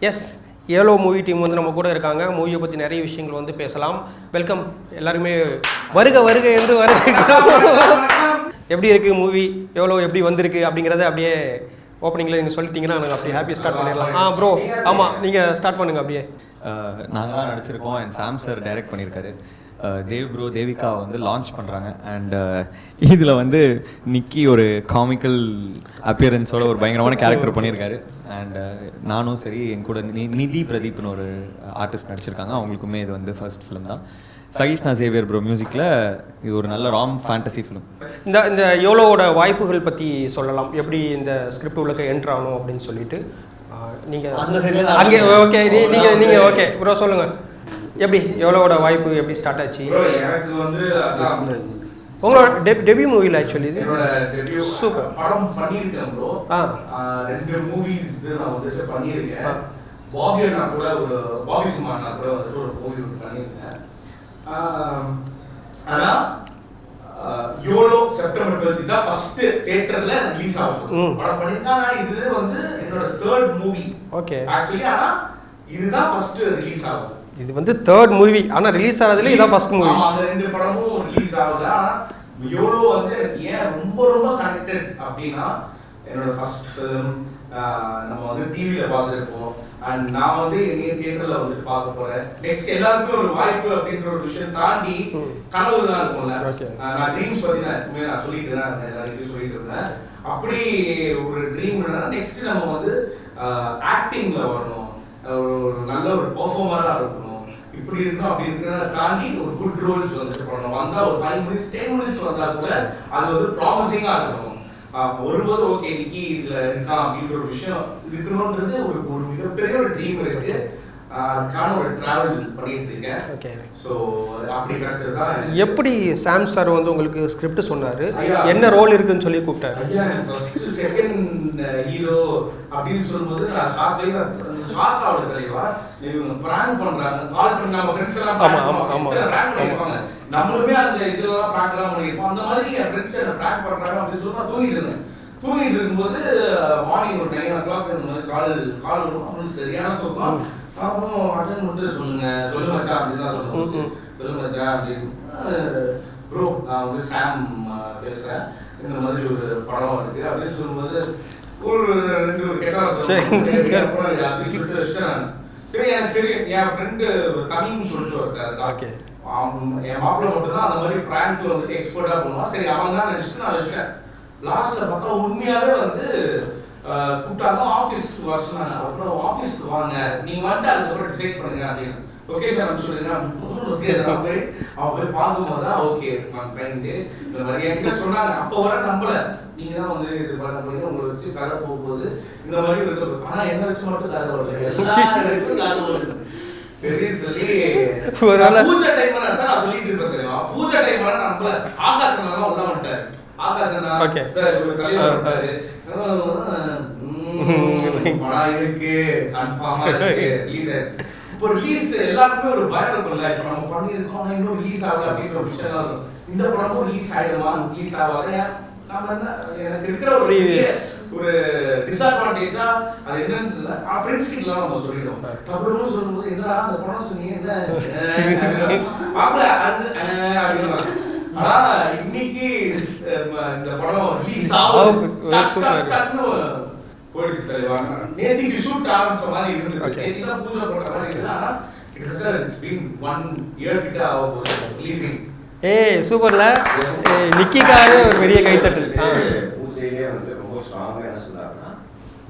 S ஏலோ movie team வந்து நம்ம கூட இருக்காங்க. மூவியை பற்றி நிறைய விஷயங்கள் வந்து பேசலாம். வெல்கம் எல்லாருமே, வருக வருக என்று வருக. எப்படி இருக்குது மூவி, எவ்வளோ எப்படி வந்திருக்கு அப்படிங்கிறத அப்படியே ஓப்பனிங்கில் நீங்கள் சொல்லிட்டீங்கன்னா நாங்கள் அப்படியே ஹாப்பியாக ஸ்டார்ட் பண்ணிடலாம். ப்ரோ ஆமாம், நீங்கள் ஸ்டார்ட் பண்ணுங்கள் அப்படியே. நாங்களாம் நடிச்சிருக்கோம் அண்ட் சாம் சார் டைரக்ட் பண்ணியிருக்காரு. தேவ் ப்ரோ தேவிகா வந்து லான்ச் பண்ணுறாங்க. அண்ட் இதில் வந்து நிக்கி ஒரு காமிக்கல் அப்பியரன்ஸோட ஒரு பயங்கரமான கேரக்டர் பண்ணியிருக்காரு. அண்ட் நானும் சரி, என் கூட நிதி பிரதீப்னு ஒரு ஆர்டிஸ்ட் நடிச்சிருக்காங்க. அவங்களுக்குமே இது வந்து ஃபர்ஸ்ட் ஃபிலிம் தான். சகிஷ்ணா சேவியர் ப்ரோ மியூசிக்கில் இது ஒரு நல்ல ராம் ஃபேண்டசி ஃபிலிம். இந்த யோலோவோட வாய்ப்புகள் பற்றி சொல்லலாம். எப்படி இந்த ஸ்கிரிப்ட் உள்ள என்ட்ரு ஆகணும் அப்படின்னு சொல்லிட்டு நீங்கள் அந்த சைடில் அங்கே ஓகே, நீங்கள் ஓகே ப்ரோ சொல்லுங்கள். எப்படி எவ்வளோட வாய்ப்பு எப்படி ஸ்டார்ட் ஆச்சு? எனக்கு வந்து உங்களோட டெபியூ மூவியில் ஆக்சுவலி இது டெபியூ சூப்பர் படம் பண்ணியிருக்கேன் ப்ரோ. 2 மூவிஸ் நான் வந்துட்டு பண்ணியிருக்கேன். பாபி அண்ணா கூட ஒரு பாபி சிம்மா அண்ணா கூட வந்துட்டு ஒரு மூவி பண்ணியிருக்கேன். ஆனால் யோலோ செப்டம்பர் 12 தான் ஃபர்ஸ்ட் தியேட்டர்ல ரிலீஸ் ஆகும். படம் பண்ணியிருக்கேன். இது வந்து என்னோட 3rd மூவி. ஓகே, ஆக்சுவலி ஆனால் இதுதான் ஃபர்ஸ்ட் ரிலீஸ் ஆகும். இது வந்து 3rd மூவி, ஆனால் ரிலீஸ் ஆகிறதுல இதான் ஃபர்ஸ்ட் மூவி. அந்த 2 படமும் ரிலீஸ் ஆகல. ஆனால் யோலோ வந்து எனக்கு ஏன் ரொம்ப ரொம்ப கனெக்டட் அப்படின்னா, என்னோட ஃபர்ஸ்ட் ஃபிலிம் நம்ம வந்து டிவியில் பார்த்துருப்போம். அண்ட் நான் வந்து என்னைய தியேட்டரில் வந்து பார்க்க போகிறேன். நெக்ஸ்ட் எல்லாருக்கும் ஒரு வாய்ப்பு அப்படின்ற ஒரு விஷயம் தாண்டி கனவு தான் இருக்கும்ல. நான் ட்ரீம்ஸ் பற்றி நான் சொல்லிட்டு தான் இருந்தேன், எல்லாருக்கும் சொல்லிட்டு இருந்தேன். அப்படி ஒரு ட்ரீம் என்னன்னா, நெக்ஸ்ட் நம்ம வந்து ஆக்டிங்கில் வரணும், ஒரு நல்ல ஒரு பெர்ஃபார்மராக இருக்கணும், இப்படி இருக்கணும் அப்படி இருக்கிறத தாண்டி ஒரு குட் ரோல்ஸ் வந்துட்டு பண்ணணும். வந்தால் ஒரு 5 மினிட்ஸ் 10 மினிட்ஸ் வந்தால் கூட அது வந்து ப்ராமிசிங்காக இருக்கணும். வரும்போது ஓகே நிக்கி இதில் இருக்கான் அப்படின்ற ஒரு விஷயம் இருக்கணுன்றது ஒரு மிகப்பெரிய ஒரு ட்ரீம் இருக்கு. அதுக்கான ஒரு டிராவல் பண்ணிட்டு இருக்கேன். ஓகே, ஸோ அப்படி கிடைச்சதுதான். எப்படி சாம் சார் வந்து உங்களுக்கு ஸ்கிரிப்ட் சொன்னார், என்ன ரோல் இருக்குன்னு சொல்லி கூப்பிட்டாரு? ஐயா ஃபர்ஸ்ட் செகண்ட் ஹீரோ அப்படின்னு சொல்லும்போது நான் ஷாக் ஆகுது தலைவா. இவங்க பிராங்க் பண்றாங்க, கால் பண்ணி நம்ம ஃப்ரெண்ட்ஸ் எல்லாம் பிராங்க் பண்ணிருப்பாங்க. நம்மளுமே அந்த இதெல்லாம் பிராங்க்லாம் பண்ணிருப்போம். அந்த மாதிரி என் ஃப்ரெண்ட்ஸ் என்ன பிராங்க் பண்றாங்க அப்படின்னு சொல்லி தூங்கிட்டு இருந்தேன். தூங்கிட்டு இருக்கும்போது மார்னிங் ஒரு 9 o'clock இந்த மாதிரி கால் வரும். அப்படின்னு சரியான தூக்கம். அப்புறம் அட்டன் பண்ணிட்டு சொல்லுங்க மச்சான் அப்படின்னு தான் சொல்லுவோம். சொல்லுங்க மச்சான் அப்படின்னு. ப்ரோ நான் வந்து சாம் பேசுறேன், இந்த மாதிரி ஒரு படம் இருக்கு அப்படின்னு சொல்லும்போது ஒரு 2 கெட்டா அப்படின்னு சொல்லிட்டு வச்சுட்டேன். சரி எனக்கு தெரியும், என் ஃப்ரெண்டு தமிழ்னு சொல்லிட்டு இருக்காரு. என் மாப்பிள்ள மட்டும் தான் அந்த மாதிரி பிராங்க் வந்துட்டு எக்ஸ்பர்ட்டா பண்ணுவான். சரி அவன் தான் நினைச்சிட்டு நான் வச்சுட்டேன். லாஸ்ட்ல பார்த்தா உண்மையாவே வந்து கூப்பிட்டாங்க, ஆஃபீஸ்க்கு வர சொன்னாங்க. அப்புறம் ஆஃபீஸ்க்கு வாங்க, நீங்க வந்துட்டு அதுக்கப்புறம் டிசைட் பண்ணுங்க அப்படின்னு. ஓகே சார் அப்படின்னு சொல்லுங்க. ஓகே அவன் போய் பார்க்கும்போது தான் ஓகே நான் ஃப்ரெண்ட்ஸு இந்த மாதிரி என்கிட்ட சொன்னாங்க. அப்போ வர நம்பல, நீங்க தான் வந்து இது பண்ண போறீங்க, உங்களை வச்சு கதை போகும்போது இந்த மாதிரி இருக்கு. ஆனா என்ன வச்சு மட்டும் கதை வருது, எல்லாரும் வச்சு கதை வருது. சரி சொல்லி பூஜை டைம் நான் சொல்லிட்டு இருக்கேன் தெரியுமா. பூஜை டைம் வர நம்பல. ஆகாசனா உள்ள வந்துட்டாரு. ஆகாசனா தலைவர் வந்துட்டாரு. படம் இருக்கு, கன்ஃபார்மா இருக்கு, ரிலீஸ் ஆயிருக்கு. இப்போ ரிலீஸ் எல்லாருக்குமே ஒரு பயம் இருக்கும்ல. இப்போ நம்ம பண்ணியிருக்கோம் இன்னும் ரிலீஸ் ஆகல அப்படின்ற ஒரு விஷயம் இருக்கும். இந்த படமும் ரிலீஸ் ஆயிடுமா ரிலீஸ் ஆகாது. நம்ம என்ன எனக்கு இருக்கிற ஒரு டிஸ்அட்வான்டேஜா அது என்னன்னு ஃப்ரெண்ட்ஸ் கிட்டலாம் நம்ம சொல்லிடுவோம். அப்புறம் சொல்லும்போது என்னடா அந்த படம் சொன்னீங்க என்ன பாப்பல அப்படின்னு. ஆனா இன்னைக்கு இந்த படம் ரிலீஸ் ஆகும் போயிடுச்சு தலைவா. நேத்திக்கு ஷூட் ஆரம்பிச்ச மாதிரி இருந்தது, நேத்திக்கு தான் பூஜை போட்ட மாதிரி இருந்தது. ஆனா கிட்டத்தட்ட 1 year கிட்ட ஆக போகுது ரிலீசிங். சூப்பர்ல, நிக்கிக்காக ஒரு பெரிய கைத்தட்டல். பூஜையிலே வந்து ரொம்ப ஸ்ட்ராங்கா என்ன சொன்னாருன்னா,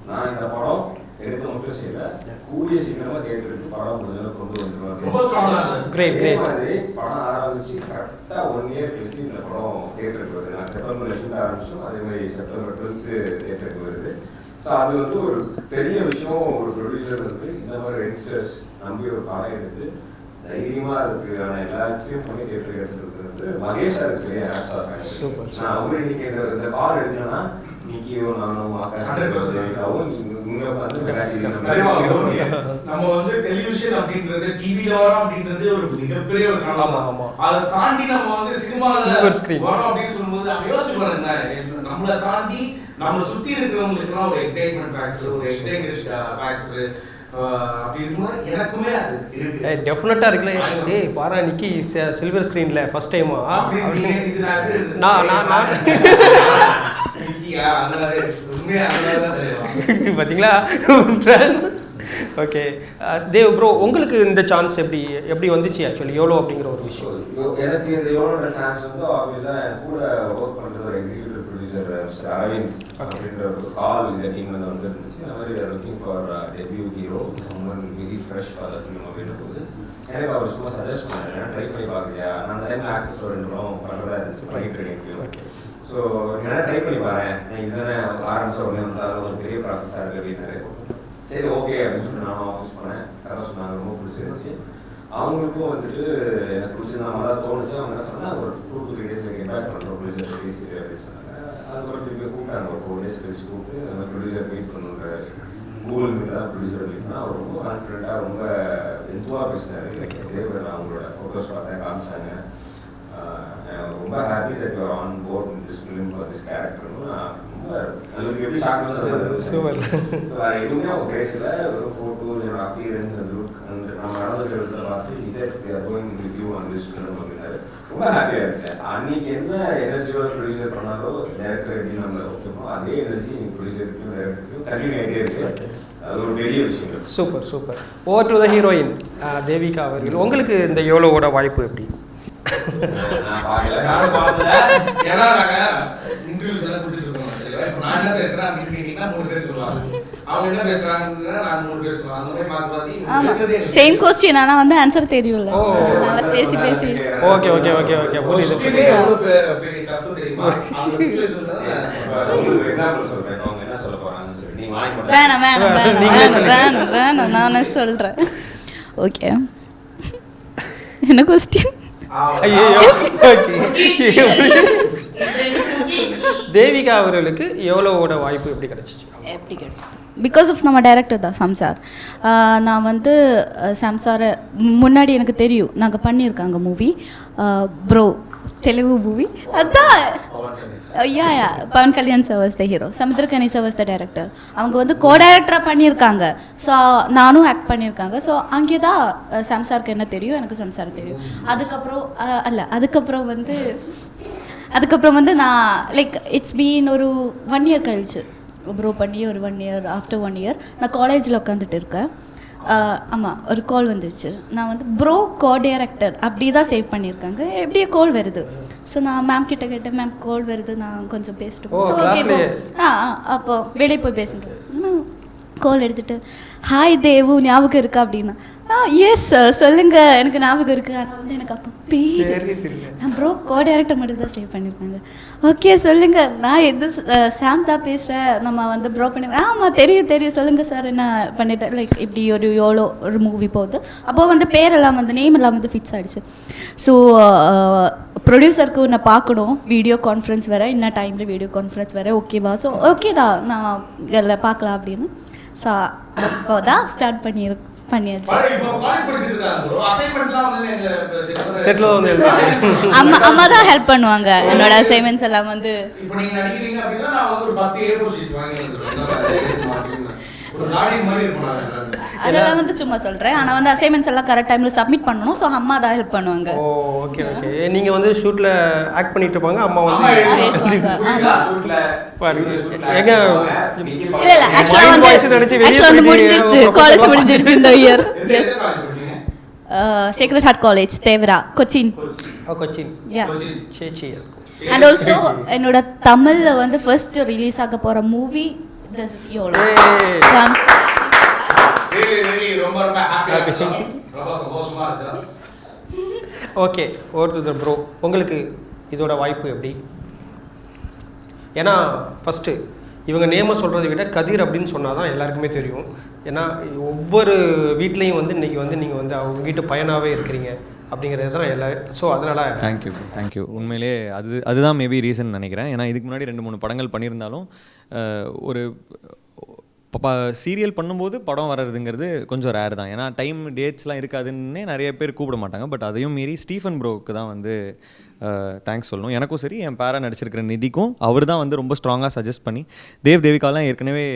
நான் இந்த படம் எடுக்க மட்டும் செய்யல, கூடிய சீக்கிரமா தியேட்டருக்கு படம் முதல்ல கொண்டு வந்துருவாங்க. ரொம்ப ஸ்ட்ராங்கா கிரேட். மாதிரி படம் ஆரம்பிச்சு கரெக்டா 1 year கழிச்சு இந்த படம் தியேட்டருக்கு வருது. நான் செப்டம்பர்ல ஷூட் ஆரம்பிச்சோம், அதே மாதிரி செப்டம்பர் 12 தியேட்டருக்கு வருது. ஸோ அது வந்து ஒரு பெரிய விஷயம். ஒரு ப்ரொடியூசர் வந்து இந்த மாதிரி யங்ஸ்டர்ஸ் நம்பி ஒரு படம் எடுத்து தைரியமா அதுக்கான எல்லாத்தையும் பண்ணி தியேட்டருக்கு எடுத்துருக்கிறது வந்து மகேஷ் சாருக்கு பெரிய ஆக்ஸ். நான் அவரு இன்னைக்கு இந்த கால் எடுத்தேன்னா நிக்கியும் நானும் ஆகாவும் இங்க வந்து நம்ம வந்து டெலிவிஷன் அப்படின்றது டிவிஆர் அப்படின்றது ஒரு மிகப்பெரிய ஒரு கலாம். அதை தாண்டி நம்ம வந்து சினிமாவில் வரோம் அப்படின்னு சொல்லும்போது யோசிச்சு பாருங்க, நம்மளை தாண்டி நம்ம சுத்தி இருக்கிறவங்களுக்கு ஒரு எக்ஸைட்மெண்ட் ஃபேக்டர், ஒரு எக்ஸைட்மெண்ட் ஃபேக்டர் அப்படி இருக்கும்போது எனக்குமே அது இருக்கு. டெஃபினட்டாக இருக்குல்ல. ஏய் பாரா நிக்கி சில்வர் ஸ்க்ரீனில் ஃபர்ஸ்ட் டைமா பார்த்தீங்களா? ஓகே தேவ் ப்ரோ, உங்களுக்கு இந்த சான்ஸ் எப்படி வந்துச்சு ஆக்சுவலி யோலோ அப்படிங்கிற ஒரு விஷயம்? எனக்கு இந்த யோலோட சான்ஸ் வந்து ஆப்வியஸாக என் கூட ஒர்க் பண்ணுறது ஒரு எக்ஸிக்யூட்டிவ் ப்ரொடியூசர் மிஸ்டர் அரவிந்த் அப்படின்ற ஒரு கால் இந்த டீமில் வந்து இருந்துச்சு. அந்த மாதிரி looking for debut hero, someone very fresh for the film அப்படின்னும் போது எனக்கு அவர் சும்மா சஜஸ்ட் பண்ணேன், ட்ரை பண்ணி பார்க்குறியா? நான் அந்த டைமில் ஆக்சஸ் ஒரு 2 படம் பண்ணுறதா இருந்துச்சு, பண்ணிட்டு இருக்கேன். ஸோ என்ன ட்ரை பண்ணி பாரு, இதுதானே ஆரம்பிச்ச உடனே வந்து ஒரு பெரிய ப்ராசஸாக இருக்குது அப்படின்னாரு. சரி ஓகே அப்படின்னு சொல்லிட்டு நானும் ஆஃபீஸ் பண்ணேன். கதை சொன்னாங்க, ரொம்ப பிடிச்சிருந்துச்சு. அவங்களுக்கும் வந்துட்டு எனக்கு பிடிச்சிருந்தா மாதிரி தான் தோணுச்சு. அவங்க என்ன சொன்னால் ஒரு 2 to 3 days இன்டாக்ட் பண்ணுறோம் ப்ரொடியூசர் பேசி அப்படின்னு சொன்னாங்க. அதுக்கப்புறம் திருப்பி கூப்பிட்டாங்க, ஒரு 4 days கழிச்சு கூப்பிட்டு அந்த மாதிரி ப்ரொடியூசர் மீட் பண்ணுற கூகுள் மீட் தான் ப்ரொடியூசர் மீட்னா அவர் ரொம்ப கான்ஃபிடென்ட்டாக ரொம்ப எதுவாக பேசினார். நான் அவங்களோட ஃபோட்டோஸ் பார்த்தேன், காமிச்சாங்க. ரொம்ப happy that you are on board in this film for this கேரக்டர்னு ரொம்ப அதுக்கு எப்படி சூப்பர். வேறு எதுவுமே அவங்க பேசல, வெறும் ஃபோட்டோஸ் என்னோட அப்பியரன்ஸ் அந்த லுக் அந்த நம்ம நடந்துக்கிறத பார்த்து Z going with you on this film அப்படின்னாரு. ரொம்ப ஹாப்பியாக இருந்துச்சு. அன்னைக்கு என்ன எனர்ஜியோட ப்ரொடியூசர் பண்ணாரோ டேரக்டர் எப்படி நம்ம ஓகேமோ அதே எனர்ஜி நீங்கள் ப்ரொடியூசருக்கும் டேரக்டருக்கும் கண்டினியூ ஆகிட்டே இருக்கு. அது ஒரு பெரிய விஷயம். Super super. Over to the heroine Devika அவர்கள், உங்களுக்கு இந்த யோலோவோட வாய்ப்பு எப்படி? நான் பார்க்கல, நானும் பார்த்தல. ஏன்னா நாங்கள் இன்டர்வியூஸ் எல்லாம் கொடுத்துட்டு இருக்கோம். இப்போ நான் என்ன பேசுகிறேன் அப்படின்னு கேட்டிங்கன்னா 3 பேர் சொல்லுவாங்க. அவங்க என்ன பேசுகிறாங்கன்னா நான் 3 பேர் சொல்லுவாங்க. அந்த மாதிரி பார்த்து சேம் क्वेश्चन ஆனா வந்து ஆன்சர் தெரியும்ல. அதனால பேசி ஓகே ஓகே ஓகே ஓகே புரியுது. எவ்வளவு பெரிய டஃப் தெரியுமா? அந்த சிச்சுவேஷன்ல ஒரு எக்ஸாம்பிள் சொல்றேன். அவங்க என்ன சொல்ல போறாங்கன்னு சொல்லி நீங்க வாங்கி போடுங்க. வேணாம் நானே சொல்றேன். ஓகே, என்ன क्वेश्चन? தேவிகா அவர்களுக்கு யோலோவோட வாய்ப்பு எப்படி கிடைச்சிச்சு? பிகாஸ் ஆஃப் நம்ம டைரக்டர் தான் சம்சார். நான் வந்து சம்சாரை முன்னாடி எனக்கு தெரியும், நாங்கள் பண்ணியிருக்காங்க மூவி ப்ரோ, தெலுங்கு மூவி. அதான் Pavan Kalyan sir was the hero, Samuthirakani sir was the director. அவங்க வந்து கோ டைரக்டராக பண்ணியிருக்காங்க. ஸோ நானும் ஆக்ட் பண்ணியிருக்காங்க. ஸோ அங்கே தான் சம்சாருக்கு என்ன தெரியும், எனக்கு சம்சார் தெரியும். அதுக்கப்புறம் வந்து நான் லைக் இட்ஸ் பீன் ஒரு 1 year கழிச்சு ப்ரோ பண்ணி ஒரு 1 year ஆஃப்டர் 1 year நான் காலேஜில் உட்காந்துட்டு இருக்கேன். ஆமாம், ஒரு கால் வந்துச்சு. நான் வந்து ப்ரோ கோ டைரக்டர் அப்படி தான் சேவ் பண்ணியிருக்காங்க. எப்படியே கால் வருது. ஸோ நான் மேம் கிட்ட கேட்டேன், மேம் கால் வருது, நான் கொஞ்சம் பேசிட்டு ஸோ ஓகே போ அப்போ வெளியே போய் பேசுங்க. கால் எடுத்துகிட்டு ஹாய் தேவு ஞாபகம் இருக்கா அப்படின்னா எஸ் சொல்லுங்கள் எனக்கு ஞாபகம் இருக்கு. வந்து எனக்கு அப்போ பேர் நான் ப்ரோ கோ டைரக்டர் மட்டும் தான் சேவ் பண்ணியிருக்காங்க. ஓகே சொல்லுங்கள், நான் எது சாந்தா பேசுகிறேன், நம்ம வந்து ப்ரோ பண்ணி ஆமாம் தெரியும் சொல்லுங்கள் சார் என்ன பண்ணிட்டேன். லைக் இப்படி ஒரு மூவி போகுது. அப்போது வந்து பேரெல்லாம் வந்து நேம் எல்லாம் வந்து ஃபிக்ஸ் ஆகிடுச்சு. ஸோ ப்ரொடியூசருக்கு நான் பார்க்கணும், வீடியோ கான்ஃபரன்ஸ் வேறு, இன்னும் டைமில் வீடியோ கான்ஃபரன்ஸ் வேறு. ஓகேவா? ஸோ ஓகே தான், நான் இதில் பார்க்கலாம் அப்படின்னு. ஸோ அப்போ தான் ஸ்டார்ட் பண்ணியாச்சு. அம்மா தான் ஹெல்ப் பண்ணுவாங்க. என்னோட அசைன்மெண்ட்ஸ் எல்லாம் வந்து அதெல்லாம் வந்து சும்மா சொல்கிறேன். ஆனால் வந்து அசைன்மெண்ட்ஸ் எல்லாம் கரெக்ட் டைமில் சப்மிட் பண்ணணும். ஸோ அம்மா தான் ஹெல்ப் பண்ணுவாங்க. Okay okay. நீங்கள் வந்து ஷூட்டில் ஆக்ட் பண்ணிட்டு இருப்பாங்க, அம்மா வந்து இல்லை ஆக்சுவலாக வந்து முடிஞ்சிருச்சு, காலேஜ் முடிஞ்சிருச்சு இந்த year. Yes, sacred heart college Thevara, Cochin. And also என்னோட தமிழில் வந்து ஃபர்ஸ்ட் ரிலீஸ் ஆக போகிற movie this is YOLO. Okay, ஒருத்தர் ப்ரோ உங்களுக்கு இதோட வாய்ப்பு எப்படி? ஏன்னா ஃபஸ்ட்டு இவங்க நேமை சொல்கிறத விட கதிர் அப்படின்னு சொன்னால் தான் எல்லாருக்குமே தெரியும். ஏன்னா ஒவ்வொரு வீட்லேயும் வந்து இன்றைக்கி வந்து நீங்கள் வந்து அவங்க வீட்டு பையனாகவே இருக்கிறீங்க அப்படிங்கிறது தான் எல்லாரும். ஸோ அதனால் தேங்க்யூ. உண்மையிலே அதுதான் மேபி ரீசன் நினைக்கிறேன். ஏன்னா இதுக்கு முன்னாடி 2-3 படங்கள் பண்ணியிருந்தாலும் ஒரு சீரியல் பண்ணும்போது படம் வர்றதுங்கிறது கொஞ்சம் ரேர் தான். ஏன்னா டைம் டேட்ஸ்லாம் இருக்காதுன்னே நிறைய பேர் கூப்பிட மாட்டாங்க. பட் அதையும் மீறி ஸ்டீஃபன் ப்ரோவுக்கு தான் வந்து தேங்க்ஸ் சொல்லணும். எனக்கும் சரி என் பேரா நடிச்சிருக்கிற நிதிக்கும் அவர் தான் வந்து ரொம்ப ஸ்ட்ராங்காக சஜஸ்ட் பண்ணி தேவிகாலாம் ஏற்கனவே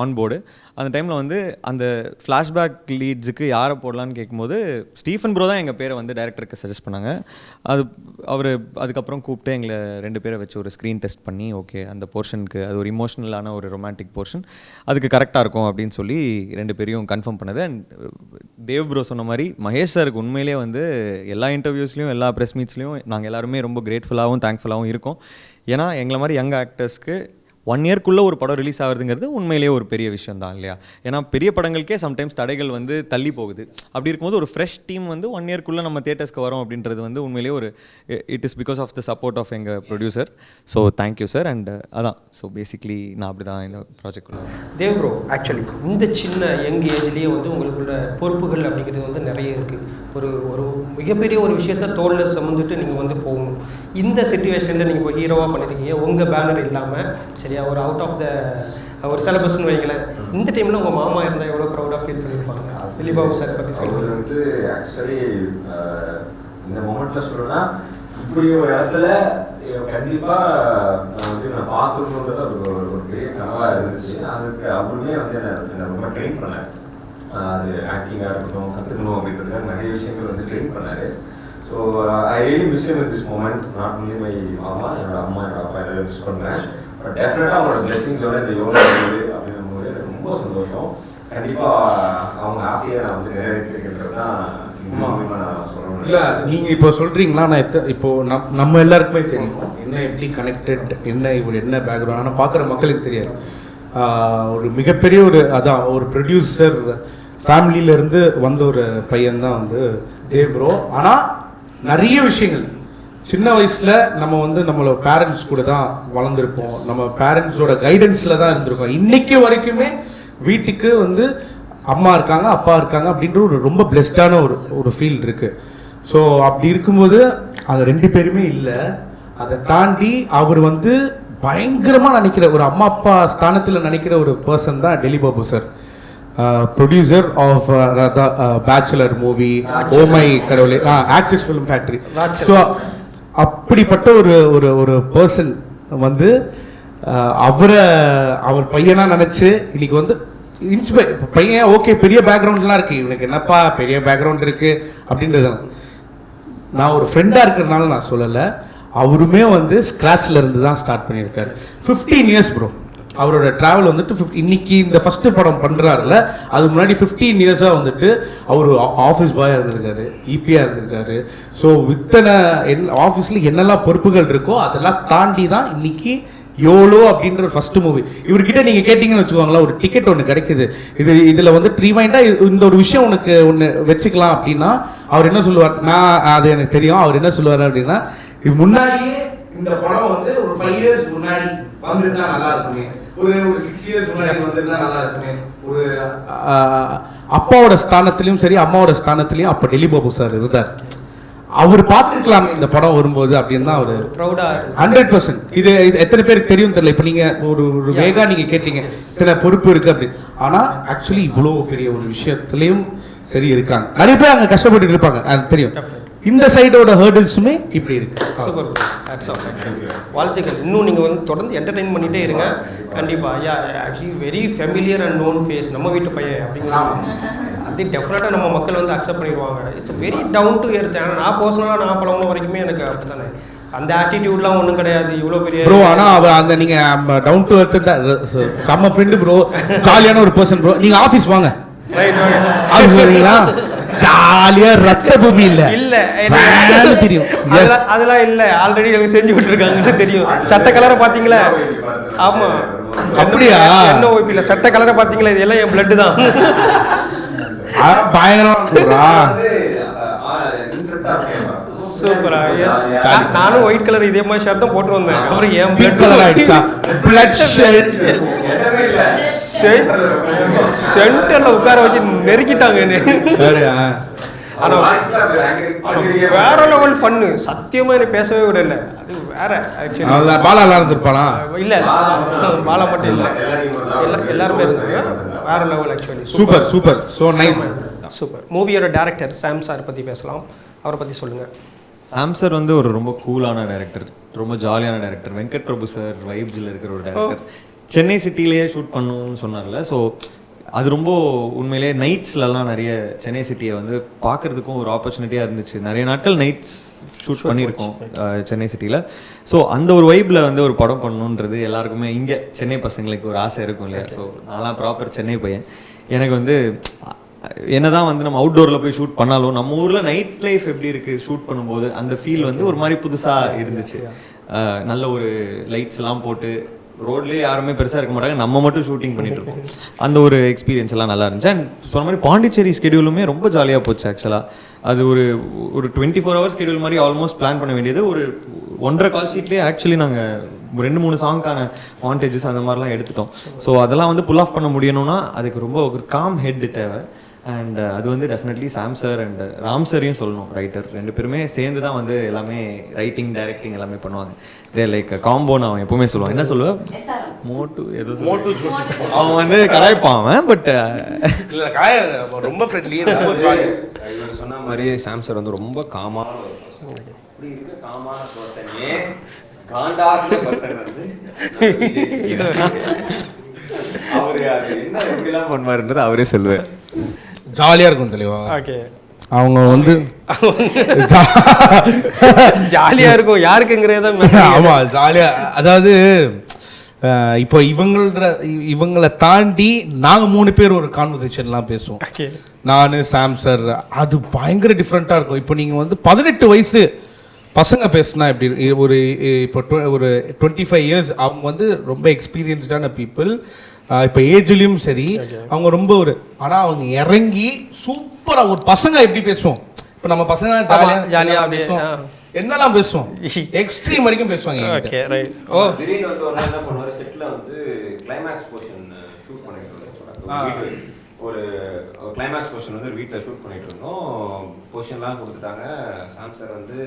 ஆன் போர்டு. அந்த டைமில் வந்து அந்த ஃப்ளாஷ்பேக் லீட்ஸுக்கு யாரை போடலான்னு கேட்கும்போது ஸ்டீஃபன் ப்ரோ தான் எங்கள் பேரை வந்து டைரக்டருக்கு சஜஸ்ட் பண்ணாங்க. அவர் அதுக்கப்புறம் கூப்பிட்டு எங்களை 2 பேரை வச்சு ஒரு ஸ்க்ரீன் டெஸ்ட் பண்ணி ஓகே அந்த போர்ஷனுக்கு அது ஒரு இமோஷ்னலான ஒரு ரொமான்டிக் போர்ஷன் அதுக்கு கரெக்டாக இருக்கும் அப்படின்னு சொல்லி 2 பேரையும் கன்ஃபார்ம் பண்ணது. அண்ட் தேவ் ப்ரோ சொன்ன மாதிரி மகேஷ் சாருக்கு உண்மையிலே வந்து எல்லா இன்டர்வியூஸ்லையும் எல்லா ப்ரெஸ் மீட்ஸ்லையும் நாங்கள் எல்லாருமே ரொம்ப கிரேட்ஃபுல்லாகவும் தேங்க்ஃபுல்லாகவும் இருக்கோம். ஏன்னா எங்களை மாதிரி யங் ஆக்டர்ஸ்க்கு 1 இயர்க்குள்ளே ஒரு படம் ரிலீஸ் ஆகுதுங்கிறது உண்மையிலேயே ஒரு பெரிய விஷயம் தான் இல்லையா? ஏன்னா பெரிய படங்களுக்கே சம்டைம்ஸ் தடைகள் வந்து தள்ளி போகுது. அப்படி இருக்கும்போது ஒரு ஃப்ரெஷ் டீம் வந்து 1 இயர்க்குள்ளே நம்ம தியேட்டர்ஸ்க்கு வரோம் அப்படின்றது வந்து உண்மையிலேயே ஒரு it is because of the support of எங்கள் producer. So thank you sir. And அதான் ஸோ பேசிக்லி நான் அப்படி தான் இந்த ப்ராஜெக்ட். தேவ் ப்ரோ ஆக்சுவலி இந்த சின்ன யங் ஏஜ்லேயே வந்து உங்களுக்குள்ள பொறுப்புகள் அப்படிங்கிறது வந்து நிறைய இருக்குது. ஒரு மிகப்பெரிய ஒரு விஷயத்த தோளில் சுமந்துட்டு நீங்கள் வந்து போகணும். இந்த சிச்சுவேஷனில் நீங்கள் இப்போ ஹீரோவாக பண்ணியிருக்கீங்க, உங்கள் பேனர் இல்லாமல் சரியா ஒரு அவுட் ஆஃப் த ஒரு சிலபஸ்ன்னு வைங்களேன். இந்த டைமில் உங்கள் மாமா இருந்தால் எவ்வளோ ப்ரௌடாக ஃபீல் பண்ணியிருப்பாங்க? திலீபாபு சார் பற்றி அவர் வந்து ஆக்சுவலி இந்த மொமெண்ட்டில் சொல்லணும்னா இப்படி ஒரு இடத்துல கண்டிப்பாக நான் பார்த்துக்கணுன்றது ஒரு பெரிய கனவாக இருந்துச்சு. அதுக்கு அவருமே வந்து என்னை ரொம்ப ட்ரெயின் பண்ணார். அது ஆக்டிங்காக இருக்கட்டும் கற்றுக்கணும் அப்படின்றதுக்காக நிறைய விஷயங்கள் வந்து ட்ரெயின் பண்ணார். So I really miss him at this moment. Not only my மாமா, என்னோட அம்மா, என்னோட அப்பா எல்லாரும் மிஸ் பண்ணுறேன். பட் டெஃபினட்டாக அவங்களோட பிளெஸிங்ஸோட இந்த யோகா அப்படின்னும் போது எனக்கு ரொம்ப சந்தோஷம். கண்டிப்பாக அவங்க ஆசையை நான் வந்து நிறைவேற்றிருக்கின்றது தான் நான் சொல்லணும். இல்லை நீங்கள் இப்போ சொல்கிறீங்களா, நான் இப்போ நம்ம எல்லாருக்குமே தெரியும் என்ன எப்படி கனெக்டட் என்ன இப்படி என்ன பேக்ரவுண்ட், ஆனால் பார்க்குற மக்களுக்கு தெரியாது. ஒரு மிகப்பெரிய அதான் ஒரு ப்ரொடியூசர் ஃபேமிலியிலேருந்து வந்த ஒரு பையன்தான் வந்து தேவ் ப்ரோ. ஆனால் நிறைய விஷயங்கள் சின்ன வயசில் நம்ம வந்து நம்மளோட பேரண்ட்ஸ் கூட தான் வளர்ந்துருப்போம், நம்ம பேரண்ட்ஸோட கைடன்ஸில் தான் இருந்திருக்கோம். இன்றைக்கி வரைக்குமே வீட்டுக்கு வந்து அம்மா இருக்காங்க அப்பா இருக்காங்க அப்படின்ற ஒரு ரொம்ப பிளெஸ்டான ஒரு ஃபீல் இருக்குது. ஸோ அப்படி இருக்கும்போது அது 2 பேருமே இல்லை. அதை தாண்டி அவர் வந்து பயங்கரமாக நினைக்கிற ஒரு அம்மா அப்பா ஸ்தானத்தில் நினைக்கிற ஒரு பர்சன் தான் Dillibabu sir, producer of bachelor movie, oh my கடவுளே, ஆக்சிஸ் ஃபிலிம் ஃபேக்டரி. ஸோ அப்படிப்பட்ட ஒரு பர்சன் வந்து அவர் பையனாக நினச்சி இன்னைக்கு வந்து பையன் ஓகே பெரிய பேக்ரவுண்ட்லாம் இருக்குது, இவனுக்கு என்னப்பா பெரிய பேக்ரவுண்ட் இருக்குது அப்படின்றது நான் ஒரு ஃப்ரெண்டாக இருக்கிறதுனால நான் சொல்லலை. அவருமே வந்து ஸ்க்ராட்ச்ல இருந்து தான் ஸ்டார்ட் பண்ணியிருக்காரு. 15 இயர்ஸ் ப்ரோ அவரோட ட்ராவல் வந்துட்டு இன்னைக்கு இந்த ஃபர்ஸ்ட் படம் பண்ணுறாருல, அது முன்னாடி 15 இயர்ஸாக வந்துட்டு அவர் ஆஃபீஸ் பாயாக இருந்திருக்காரு, இபியாக இருந்திருக்காரு. ஸோ வித்தனை ஆஃபீஸில் என்னெல்லாம் பொறுப்புகள் இருக்கோ அதெல்லாம் தாண்டி தான் இன்னைக்கு யோலோ அப்படின்ற ஃபர்ஸ்ட் மூவி. இவர்கிட்ட நீங்கள் கேட்டிங்கன்னு வச்சுக்கோங்களேன், ஒரு டிக்கெட் ஒன்று கிடைக்குது, இதில் வந்து ட்ரீமைண்டாக இந்த ஒரு விஷயம் உனக்கு ஒன்று வச்சுக்கலாம் அப்படின்னா அவர் என்ன சொல்லுவார், நான் அது எனக்கு தெரியும். அவர் என்ன சொல்லுவார் அப்படின்னா, இது முன்னாடியே இந்த படம் வந்து ஒரு 5 இயர்ஸ் முன்னாடி வந்திருந்தா நல்லா இருக்குமே, ஒரு 6 இயர்ஸ் முன்னாடி வந்திருந்தா நல்லா இருக்குமே. ஒரு அப்பாவோட ஸ்தானத்திலையும் சரி அம்மாவோட ஸ்தானத்திலையும் அப்போ திலீபாபு சார் இருந்தார். அவர் பார்த்துருக்கலாம் இந்த படம் வரும்போது அப்படின்னு தான் அவர் 100%. இது எத்தனை பேருக்கு தெரியும் தெரியல. இப்போ நீங்க ஒரு வேகா நீங்க கேட்டீங்க இத்தனை பொறுப்பு இருக்கு அப்படி, ஆனா ஆக்சுவலி இவ்வளோ பெரிய ஒரு விஷயத்துலயும் சரி இருக்காங்க, நிறைய பேர் அங்கே கஷ்டப்பட்டு இருப்பாங்க, அது தெரியும். இந்த சைடோட ஹர்டில்ஸுமே இப்படி இருக்கு. சூப்பர், வாழ்த்துக்கள். இன்னும் நீங்கள் வந்து தொடர்ந்து என்டர்டெயின் பண்ணிகிட்டே இருங்க. கண்டிப்பாக ஐயா actually very familiar and known face, நம்ம வீட்டு பையன் அப்படிங்கிறது அது டெஃபினட்டாக நம்ம மக்கள் வந்து அக்செப்ட் பண்ணிடுவாங்க. It's very down to earth. ஏன்னா நான் பர்சனலாக நான் பழகின வரைக்குமே எனக்கு அப்படி தானே, அந்த ஆட்டிடியூட்லாம் ஒன்றும் கிடையாது. இவ்வளோ பெரிய ப்ரோ, ஆனால் அவர் அந்த நீங்கள் டவுன் டு எர்த் செம்ம ஃப்ரெண்டு ப்ரோ, ஜாலியான ஒரு பர்சன் ப்ரோ. நீங்கள் ஆஃபீஸ் வாங்க, ஆஃபீஸ் வரீங்களா, ஜாலியா ரத்த பூமி இல்ல தெரியும், அதெல்லாம் இல்ல, ஆல்ரெடி எனக்கு செஞ்சு விட்டுருக்காங்கன்னு தெரியும். சட்ட கலரை பாத்தீங்களா? ஆமா, அப்படியா? என்ன ஓய்பில சட்ட கலரை பாத்தீங்களா? இது எல்லாம் என் பிளட் தான். பயங்கரமா சூப்பரா. நானும் ஒயிட் கலர் இதே மாதிரி ஷர்ட் தான் போட்டு வந்தேன். அப்புறம் என் பிளட் கலர் ஆயிடுச்சா? பிளட் ஷேட் சென்டர்ல உட்கார வச்சு நெருக்கிட்டாங்க என்ன. ஆனா வேற லெவல் ஃபன்னு, சத்தியமா எனக்கு பேசவே விடல. அது வேற ஆக்சுவலி. பாலா இருந்திருப்பானா? இல்ல பாலா மட்டும் இல்ல, எல்லாரும் பேசுறாங்க. வேற level actually. Super super, so nice. Super. மூவியோட டைரக்டர் சாம் சார் பத்தி பேசலாம், அவரை பத்தி சொல்லுங்க. சாம் சார் வந்து ஒரு ரொம்ப கூலான டைரக்டர், ரொம்ப ஜாலியான டைரக்டர். வெங்கட் பிரபு சார் வைப்ஸில் இருக்கிற ஒரு டைரக்டர். சென்னை சிட்டிலேயே ஷூட் பண்ணணும்னு சொன்னார்ல, ஸோ அது ரொம்ப உண்மையிலேயே நைட்ஸ்லலாம் நிறைய சென்னை சிட்டியை வந்து பார்க்குறதுக்கும் ஒரு ஆப்பர்ச்சுனிட்டியாக இருந்துச்சு. நிறைய நாட்கள் நைட்ஸ் ஷூட் பண்ணியிருக்கோம் சென்னை சிட்டியில். ஸோ அந்த ஒரு வைப்பில் வந்து ஒரு படம் பண்ணணுன்றது எல்லாருக்குமே இங்கே சென்னை பசங்களுக்கு ஒரு ஆசை இருக்கும் இல்லையா. ஸோ நான்லாம் ப்ராப்பர் சென்னை பையன். எனக்கு வந்து என்னதான் வந்து நம்ம அவுட்டோரில் போய் ஷூட் பண்ணாலும் நம்ம ஊரில் நைட் லைஃப் எப்படி இருக்குது ஷூட் பண்ணும்போது அந்த ஃபீல் வந்து ஒரு மாதிரி புதுசாக இருந்துச்சு. நல்ல ஒரு லைட்ஸ் எல்லாம் போட்டு ரோட்லேயே யாருமே பெருசாக இருக்க மாட்டாங்க, நம்ம மட்டும் ஷூட்டிங் பண்ணிட்டு இருக்கோம். அந்த ஒரு எக்ஸ்பீரியன்ஸ் எல்லாம் நல்லா இருந்துச்சு. அண்ட் சொன்ன மாதிரி பாண்டிச்சேரி ஸ்கெடியூலுமே ரொம்ப ஜாலியாக போச்சு ஆக்சுவலாக. அது ஒரு 24 hours ஸ்கெடியூல் மாதிரி ஆல்மோஸ்ட் பிளான் பண்ண வேண்டியது ஒரு 1.5 கால் ஷீட்லேயே ஆக்சுவலி நாங்கள் 2-3 சாங்க்கான மாண்டேஜஸ் அந்த மாதிரிலாம் எடுத்துட்டோம். ஸோ அதெல்லாம் வந்து புல் ஆஃப் பண்ண முடியணும்னா அதுக்கு ரொம்ப ஒரு காம் ஹெட் தேவை. அண்ட் அது வந்து definitely Sam sir and Ram சாரையும் சொல்லணும், ரைட்டர். 2 பேருமே சேர்ந்து தான் வந்து எல்லாமே ரைட்டிங் டைரக்டிங் எல்லாமே பண்ணுவாங்க. இதே லைக் காம்போன்னு அவன் எப்பவுமே சொல்லுவான். என்ன சொல்லுவேன், மோட்டு ஏதோ அவன் வந்து கலாய்ப்பான் அவன். பட் ரொம்ப ஃப்ரெண்ட்லி. இவர் சொன்ன மாதிரி சாம் சார் வந்து ரொம்ப காமான ஒரு பர்சன். இப்படி இருக்க காமான பர்சனே காண்டாக்குற பர்சன் வந்து அவரு அது என்ன எப்படிலாம் பண்ணுவாருன்றது அவரே சொல்லுவார். ஜாலியா இருக்கும் தெளிவா. ஓகே, அவங்க வந்து ஜாலியா இருக்கும் யாருக்குங்கிறத. ஆமா ஜாலியா, அதாவது இப்போ இவங்களை தாண்டி நாங்க 3 பேர் ஒரு கான்வர்சேஷன்லாம் பேசுவோம். நான் சாம் சார், அது பயங்கர டிஃப்ரெண்ட்டாக இருக்கும். இப்போ நீங்கள் வந்து 18 வயசு பசங்க பேசுனா எப்படி இப்போ ஒரு 25 years அவங்க வந்து ரொம்ப எக்ஸ்பீரியன்ஸ்டான பீப்புள். இப்போ ஏஜ்லேயும் சரி அவங்க ரொம்ப ஆனால் அவங்க இறங்கி சூப்பராக ஒரு பசங்க எப்படி பேசுவோம். இப்போ நம்ம பசங்க ஜாலியாக பேசுவோம், என்னெல்லாம் பேசுவோம், எக்ஸ்ட்ரீம் வரைக்கும் பேசுவாங்க. Okay right. திடீர்னு வந்து ஒரு நாள் என்ன பண்ணுவாரு, செட்ல வந்து கிளைமேக்ஸ் போர்ஷன் ஷூட் பண்ணிட்டு ஒரு கிளைமேக்ஸ் போர்ஷன் வந்து வீட்டில் ஷூட் பண்ணிட்டு இருந்தோம். போர்ஷன்லாம் கொடுத்துட்டாங்க. சாம் சார் வந்து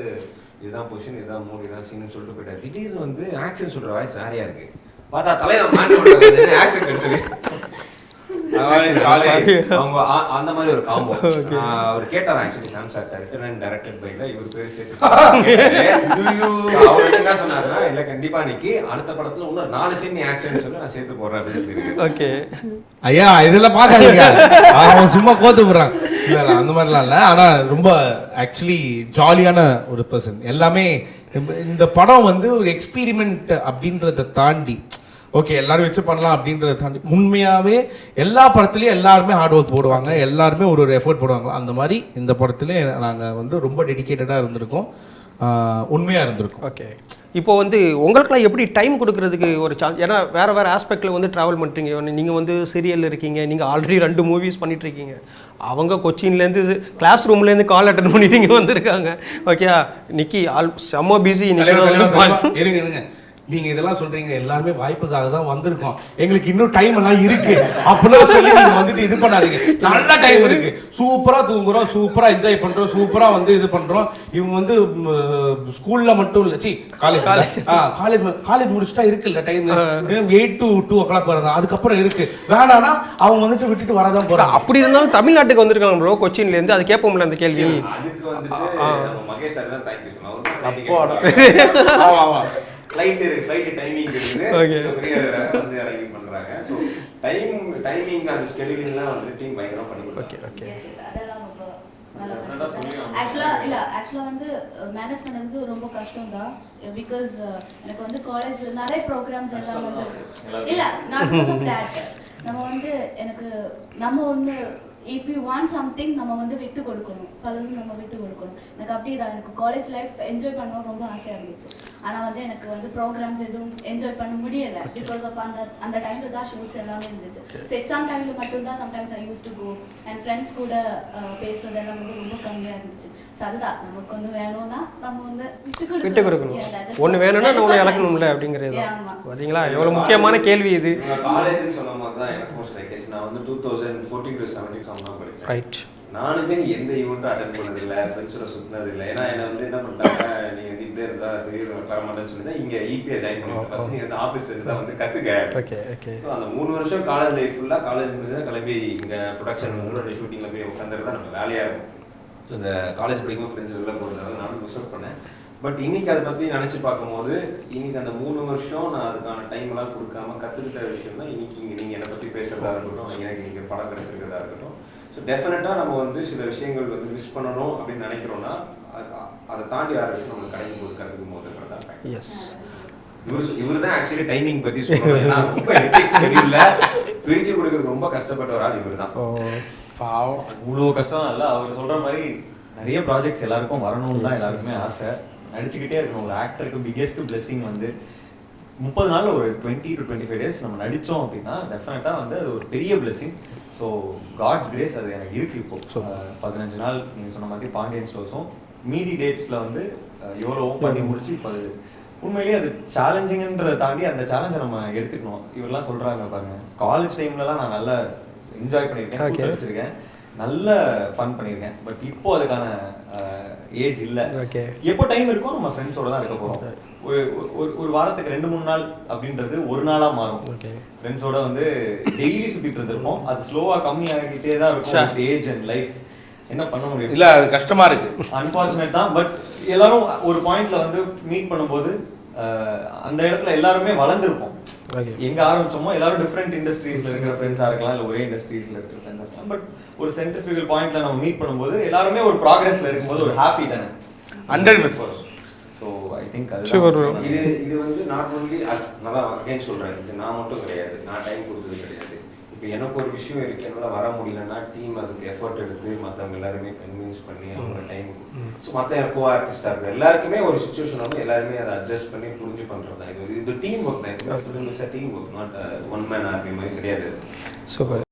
இதுதான் போர்ஷன், இதுதான் மூணு, இதுதான் சீன் சொல்லிட்டு போயிட்டாரு. திடீர்னு வந்து ஆக்ஷன் சொல்ற வாய்ஸ் வேறையா இருக்கு. பார்த்தா தலைவன் மாட்டி விடுறாங்க ஆக்ஷன் கிடைச்சது. அவங்க அந்த மாதிரி ஒரு காம்போ. அவர் கேட்டார் actually Sam sir directed by இவர் பேர் சேர்த்து அவர் என்ன சொன்னாருன்னா, இல்ல கண்டிப்பா இன்னைக்கு அடுத்த படத்துல இன்னும் 4 சீன் ஆக்ஷன் சொல்லி நான் சேர்த்து போடுறேன் அப்படின்னு. ஓகே ஐயா இதெல்லாம் பார்க்காதீங்க, அவன் சும்மா கோத்து போடுறான். இல்ல அந்த மாதிரிலாம் இல்லை, ஆனா ரொம்ப ஆக்சுவலி ஜாலியான ஒரு பர்சன். எல்லாமே இந்த படம் வந்து ஒரு எக்ஸ்பீரிமெண்ட் அப்படின்றத தாண்டி ஓகே எல்லாரும் வச்சு பண்ணலாம் அப்படின்றத தாண்டி உண்மையாகவே எல்லா படத்துலையும் எல்லாருமே ஹார்ட் ஒர்க் போடுவாங்க, எல்லாருமே ஒரு எஃபர்ட் போடுவாங்க. அந்த மாதிரி இந்த படத்துலேயே நாங்கள் வந்து ரொம்ப டெடிக்கேட்டடாக இருந்திருக்கோம், உண்மையாக இருந்திருக்கும். ஓகே, இப்போ வந்து உங்களுக்குலாம் எப்படி டைம் கொடுக்கறதுக்கு ஒரு சான்ஸ்? ஏன்னா வேறு வேறு ஆஸ்பெக்டில் வந்து ட்ராவல் பண்ணுறீங்க. நீங்கள் வந்து சீரியலில் இருக்கீங்க, நீங்கள் ஆல்ரெடி 2 மூவிஸ் பண்ணிகிட்ருக்கீங்க. அவங்க கொச்சின்லேருந்து கிளாஸ் ரூம்லேருந்து கால் அட்டன் பண்ணிட்டு இங்கே வந்திருக்காங்க. ஓகே நிக்கி செம்ம பிஸி. இருங்க நீங்க இதெல்லாம் சொல்றீங்க, எல்லாருமே வாய்ப்புக்காக தான் வந்திருக்கோம், எங்களுக்கு இன்னும் டைம் எல்லாம் இருக்கு அப்படிலாம் சொல்லி நீங்க வந்துட்டு இது பண்ணாதீங்க. நல்ல டைம் இருக்கு, சூப்பரா தூங்குறோம், சூப்பரா என்ஜாய் பண்றோம், சூப்பரா வந்து இது பண்றோம். இவங்க வந்து ஸ்கூல்ல மட்டும் இல்ல, காலேஜ் முடிச்சுட்டா இருக்குல்ல டைம் 8 to 2 o'clock வரதான், அதுக்கப்புறம் இருக்கு. வேணானா அவங்க வந்துட்டு விட்டுட்டு வரதான் போறாங்க. அப்படி இருந்தாலும் தமிழ்நாட்டுக்கு வந்திருக்காங்க ப்ரோ, கொச்சின்ல இருந்து. அது கேட்போம்ல அந்த கேள்வி. அதுக்கு வந்துட்டு மகேஷ் சார் தான் தேங்க்யூ சொல்லலாம். ஃளைட் டைமிங் இருக்குது, வந்து அரேஞ்ச் பண்றாங்க. சோ டைமிங் அந்த ஸ்கெட்யூலிங்லாம் வந்து டீம் பயங்கரமா பண்ணிருக்காங்க. ஓகே ஓகே ஆக்சுவலாக வந்து மேனேஜ் பண்ணதுக்கு ரொம்ப கஷ்டம் தான். பிகாஸ் எனக்கு வந்து காலேஜில் நிறைய ப்ரோக்ராம்ஸ் எல்லாம் வந்து இல்லை நாட் பிகாஸ் ஆஃப் தேட். நம்ம வந்து இஃப் யூ வாண்ட் சம்திங் நம்ம வந்து விட்டு கொடுக்கணும், பலரும் நம்ம விட்டு கொடுக்கணும். எனக்கு அப்படி தான். எனக்கு காலேஜ் லைஃப் என்ஜாய் பண்ணணும் ரொம்ப ஆசையாக இருந்துச்சு. ஆனால் வந்து எனக்கு வந்து ப்ரோக்ராம்ஸ் எதுவும் என்ஜாய் பண்ண முடியலை பிகாஸ் ஆஃப் அந்த டைமில் தான் ஷூட்ஸ் எல்லாமே இருந்துச்சு. ஸோ எக்ஸாம் டைமில் மட்டும்தான் sometimes I use to go and friends கூட பேசுறதெல்லாம் வந்து ரொம்ப கம்மியாக இருந்துச்சு. ஸோ அதுதான் நமக்கு ஒன்று வேணும்னா நம்ம வந்து விட்டு கொடுக்கணும், ஒன்று வேணும்னா நம்ம இழக்கணும்ல அப்படிங்கிறது. பார்த்தீங்களா எவ்வளோ முக்கியமான கேள்வி இது. காலேஜ்னு சொன்ன மாதிரி தான் எனக்கு மோஸ்ட் லைக் நான் வந்து 2014 to 17 தான் படிச்சேன். ரைட். நானுமே எந்த ஈவெண்ட்டும் அட்டென்ட் பண்ணதில்லை, ஃப்ரெண்ட்ஸோட சுற்றினது இல்லை. ஏன்னா என்னை வந்து என்ன பண்ணிட்டாங்க, நீ வந்து இப்படியே இருந்தா சரி தரமாட்டேன்னு சொல்லி தான் இங்கே இபிஐ ஜாயின் பண்ணிட்டேன். ஃபர்ஸ்ட் நீ வந்து ஆஃபீஸ் தான் வந்து கற்றுக்க. Okay okay. அந்த 3 வருஷம் காலேஜ் லைஃப் ஃபுல்லாக காலேஜ் முடிஞ்சா கிளம்பி இங்கே ப்ரொடக்ஷன் ஷூட்டிங்கில் போய் உட்காந்துட்டு தான் நம்ம வேலையாக இருக்கும். ஸோ இந்த காலேஜ் படிக்கும்போது ஃப்ரெண்ட்ஸ் வெளில போகிறதுனால நானும் மிஸ் அவுட் பண்ணேன். பட் இன்னைக்கு அதை பற்றி நினச்சி பார்க்கும்போது இன்னைக்கு அந்த 3 வருஷம் நான் அதுக்கான டைம்லாம் கொடுக்காம கற்றுக்கிட்ட விஷயம் தான் இன்னைக்கு இங்கே நீங்கள் என்னை பற்றி பேசுகிறதா இருக்கட்டும், எனக்கு இங்கே படம் கிடச்சிருக்கிறதா இருக்கட்டும். ஸோ டெஃபினட்டாக நம்ம வந்து சில விஷயங்கள் வந்து மிஸ் பண்ணணும் அப்படின்னு நினைக்கிறோன்னா அதை தாண்டி வேறு விஷயம் நம்மளுக்கு கிடைக்கும் போது கற்றுக்கும் போதுன்றதான். எஸ், இவர் தான் ஆக்சுவலி டைமிங் பற்றி சொல்லுவாங்க. ரொம்ப ஹெக்டிக் ஷெட்யூல்ல பிரித்து கொடுக்கறதுக்கு ரொம்ப கஷ்டப்பட்ட ஒரு ஆள் இவர் தான். பாவம், அவ்வளோ கஷ்டம் இல்லை. அவர் சொல்கிற மாதிரி நிறைய ப்ராஜெக்ட்ஸ் எல்லாருக்கும் வரணும்னு தான் எல்லாருக்குமே ஆசை. நடிச்சுக்கிட்டே இருக்கணும். ஒரு ஆக்டருக்கு பிக்கெஸ்ட் பிளெஸிங் வந்து 30 நாள் ஒரு 20 to 25 days நம்ம நடித்தோம் அப்படின்னா டெஃபினட்டாக வந்து அது ஒரு பெரிய பிளெஸிங். ஸோ காட்ஸ் கிரேஸ் அது எனக்கு இருக்குது. இப்போ 15 நாள் நீங்கள் சொன்ன மாதிரி பாண்டியன் ஸ்டோர்ஸும் மீதி டேட்ஸில் வந்து எவ்வளோவும் பண்ணி முடிச்சு இப்போ அது உண்மையிலேயே அது சேலஞ்சிங்கன்றதை தாண்டி அந்த சேலஞ்சை நம்ம எடுத்துக்கணும். இவரெல்லாம் சொல்கிறாங்க பாருங்க, காலேஜ் டைம்லலாம் நான் நல்லா என்ஜாய் பண்ணியிருக்கேன், வச்சுருக்கேன், நல்ல ஃபன் பண்ணியிருக்கேன். பட் இப்போ அதுக்கான ஏஜ் இல்லை. எப்போ டைம் இருக்கோ நம்ம ஃப்ரெண்ட்ஸோட தான் இருக்க போகிறோம். ஒரு வாரத்துக்கு 2-3 நாள் அப்படின்றது ஒரு நாளாக மாறும். ஃப்ரெண்ட்ஸோட வந்து டெய்லி சுற்றிட்டு இருந்திருப்போம். அது ஸ்லோவாக கம்மியாகிட்டே தான் இருக்கும். ஏஜ் அண்ட் லைஃப் என்ன பண்ண முடியும்? இல்லை, அது கஷ்டமாக இருக்குது, அன்ஃபார்ச்சுனேட் தான். பட் எல்லாரும் ஒரு பாயிண்ட்ல வந்து மீட் பண்ணும்போது அந்த இடத்துல எல்லாருமே வளர்ந்துருப்போம். எங்க ஆரம்பிச்சோமோ எல்லாரும் டிஃப்ரெண்ட் இண்டஸ்ட்ரீஸ்ல இருக்கிற ஃப்ரெண்ட்ஸா இருக்கலாம், இல்லை ஒரே இண்டஸ்ட்ரீஸ்ல இருக்கிற ஃப்ரெண்ட்ஸா இருக்கலாம். பட் ஒரு சென்ட்ரிஃபியூகல் பாயிண்ட்ல நம்ம மீட் பண்ணும்போது எல்லாருமே ஒரு ப்ராக்ரஸ்ல இருக்கும்போது ஒரு ஹாப்பி தானே. 100%. ஸோ ஐ திங்க் இது வந்து நாட் ஒன்லி அஸ், நான் தான் அகைன் சொல்றேன், இது நான் மட்டும் கிடையாது, நான் டைம் கொடுத்தது கிடையாது. இப்போ எனக்கு ஒரு விஷயம் இருக்குது, என்னால் வர முடியலன்னா டீம் அதுக்கு எஃபர்ட் எடுத்து மற்றவங்க எல்லாருமே கன்வின்ஸ் பண்ணி அவங்க டைம். ஸோ மற்ற கோ ஆர்டிஸ்டாக இருக்கும் எல்லாருக்குமே ஒரு சுச்சுவேஷன் வந்து எல்லாருமே அதை அட்ஜஸ்ட் பண்ணி புரிஞ்சு பண்ணுறது தான். இது டீம் ஒர்க் தான். Team work, not one man army மாதிரி கிடையாது. சூப்பர்.